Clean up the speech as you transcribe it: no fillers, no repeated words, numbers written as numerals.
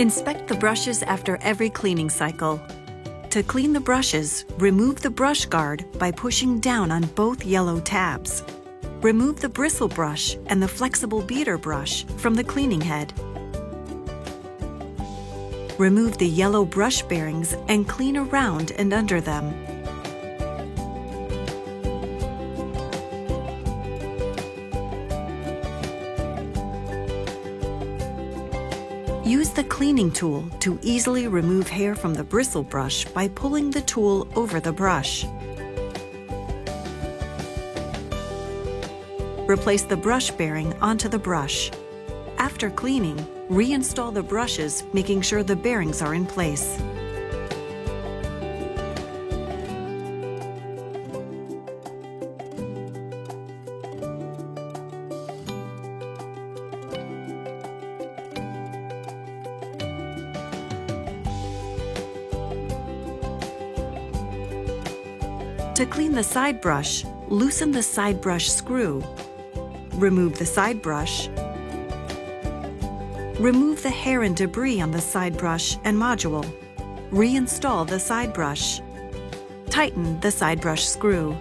Inspect the brushes after every cleaning cycle. To clean the brushes, remove the brush guard by pushing down on both yellow tabs. Remove the bristle brush and the flexible beater brush from the cleaning head. Remove the yellow brush bearings and clean around and under them. Use the cleaning tool to easily remove hair from the bristle brush by pulling the tool over the brush. Replace the brush bearing onto the brush. After cleaning, reinstall the brushes, making sure the bearings are in place. To clean the side brush, loosen the side brush screw. Remove the side brush. Remove the hair and debris on the side brush and module. Reinstall the side brush. Tighten the side brush screw.